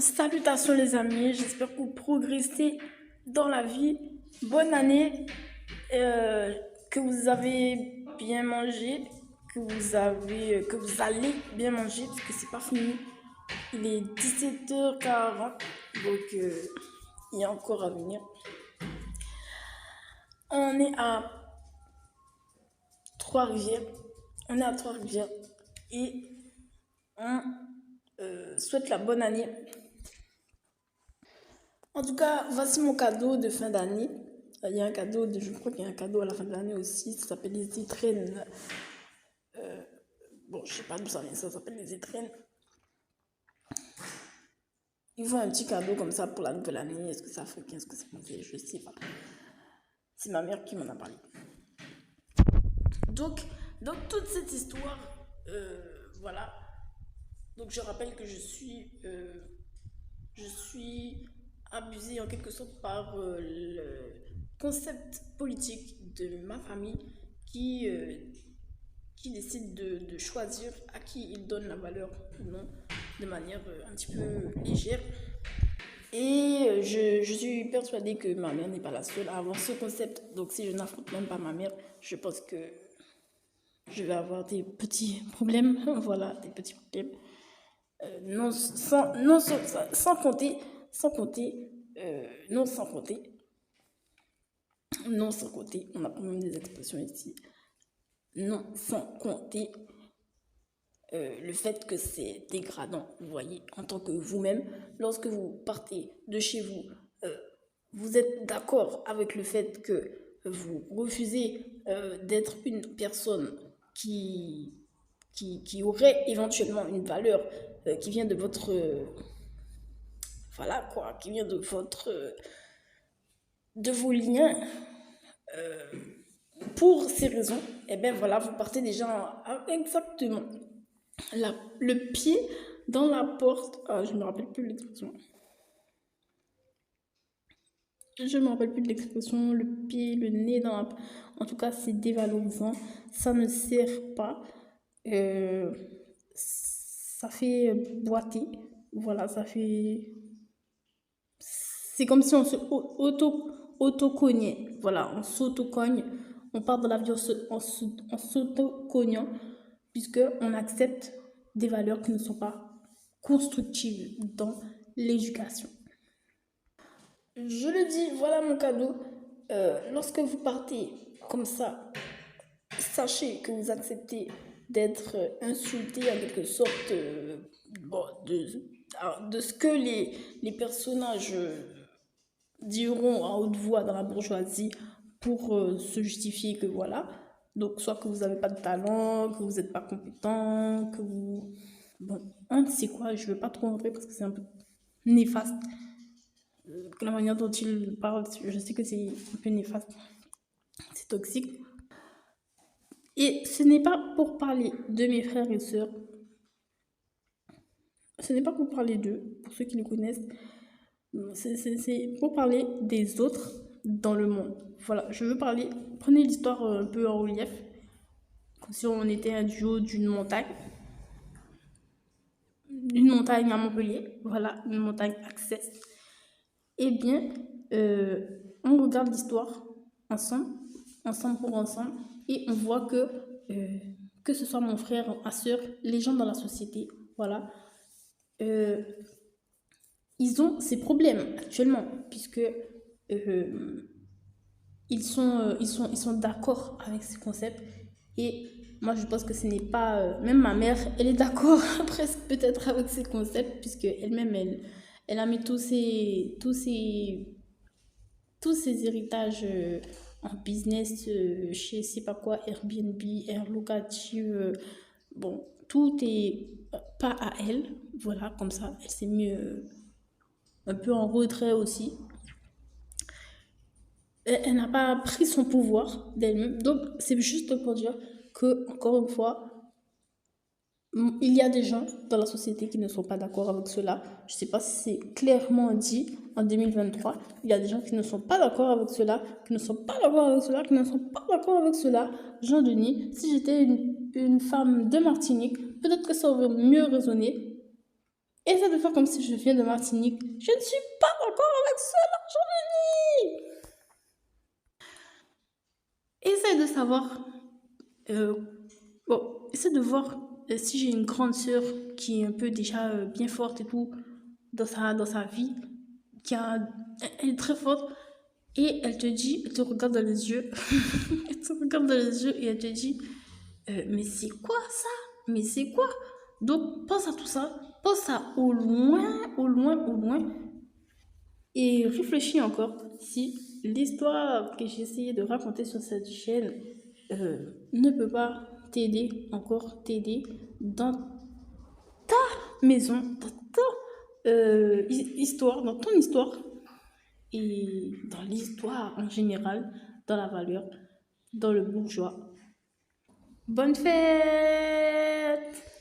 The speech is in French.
Salutations les amis, j'espère que vous progressez dans la vie. Bonne année, euh, que vous avez bien mangé, que vous allez bien manger parce que c'est pas fini. Il est 17h40, donc il y a encore à venir. On est à Trois-Rivières, on est à Trois-Rivières et on souhaite la bonne année. En tout cas, voici mon cadeau de fin d'année. Il y a un cadeau, je crois qu'il y a un cadeau à la fin de l'année aussi, ça s'appelle les étrennes. Bon, je sais pas d'où ça vient, ça s'appelle les étrennes. Ils font un petit cadeau comme ça pour la nouvelle année. Est-ce que c'est africain, est-ce que c'est français, je sais pas. C'est ma mère qui m'en a parlé. Donc, dans toute cette histoire, voilà. Donc, je rappelle que je suis abusée en quelque sorte par le concept politique de ma famille qui, euh, qui décide de choisir à qui il donne la valeur ou non de manière un petit peu légère. Et je suis persuadée que ma mère n'est pas la seule à avoir ce concept. Donc si je n'affronte même pas ma mère, je pense que je vais avoir des petits problèmes. Voilà, des petits problèmes. Non, sans compter, sans compter, non sans compter, non sans compter, on a quand même des expressions ici. Non sans compter le fait que c'est dégradant, vous voyez, en tant que vous-même, lorsque vous partez de chez vous, vous êtes d'accord avec le fait que vous refusez d'être une personne qui aurait éventuellement une valeur qui vient de votre... voilà quoi, qui vient de votre... de vos liens. Pour ces raisons, et bien voilà, vous partez déjà exactement le pied dans la porte. Ah, je me rappelle plus l'expression. Je me rappelle plus de l'expression. Le pied, le nez dans la... En tout cas, c'est dévalorisant. Ça ne sert pas. Ça fait boiter. Voilà, ça fait... C'est comme si on se auto-cognait. Voilà, on s'auto-cogne. On part de la vie en s'auto-cognant, puisqu'on accepte des valeurs qui ne sont pas constructives dans l'éducation. Je le dis, voilà mon cadeau. Lorsque vous partez comme ça, sachez que vous acceptez d'être insulté en quelque sorte bon, de ce que les personnages diront à haute voix dans la bourgeoisie pour se justifier que voilà. Donc, soit que vous n'avez pas de talent, que vous n'êtes pas compétent, que vous... Bon, on ne sait quoi, je ne veux pas trop rentrer parce que c'est un peu néfaste. La manière dont il parle, je sais que c'est un peu néfaste. C'est toxique. Et ce n'est pas pour parler de mes frères et sœurs. Ce n'est pas pour parler d'eux, pour ceux qui les connaissent. C'est pour parler des autres dans le monde. Voilà, je veux parler... Prenez l'histoire un peu en relief. Comme si on était un duo d'une montagne. Une montagne à Montpellier. Voilà, une montagne Access. Eh bien, on regarde l'histoire ensemble pour ensemble, et on voit que ce soit mon frère, ma soeur, les gens dans la société, voilà, ils ont ces problèmes actuellement, puisque ils sont d'accord avec ces concepts, et moi je pense que ce n'est pas... même ma mère, elle est d'accord presque peut-être avec ces concepts, puisque elle-même, elle a mis tous ces héritages en business, chez je sais pas quoi, Airbnb, Air Locative, bon, tout est pas à elle, voilà, comme ça, elle s'est mis un peu en retrait aussi. Elle n'a pas pris son pouvoir d'elle-même, donc c'est juste pour dire que, encore une fois, il y a des gens dans la société qui ne sont pas d'accord avec cela. Je ne sais pas si c'est clairement dit en 2023. Il y a des gens qui ne sont pas d'accord avec cela, qui ne sont pas d'accord avec cela, qui ne sont pas d'accord avec cela. Jean-Denis, si j'étais une femme de Martinique, peut-être que ça aurait mieux résonné. Essaie de faire comme si je viens de Martinique. Je ne suis pas encore avec cela, j'en ai. Essaie de savoir. euh, bon, essaie de voir si j'ai une grande sœur qui est un peu déjà bien forte et tout dans sa vie, elle est très forte et elle te dit, elle te regarde dans les yeux, elle te regarde dans les yeux et elle te dit, mais c'est quoi ça? Mais c'est quoi? Donc pense à tout ça, pense à au loin, au loin, au loin et réfléchis encore si l'histoire que j'ai essayé de raconter sur cette chaîne ne peut pas t'aider, encore t'aider dans maison, dans ta histoire, dans ton histoire et dans l'histoire en général, dans la valeur, dans le bourgeois. Bonne fête!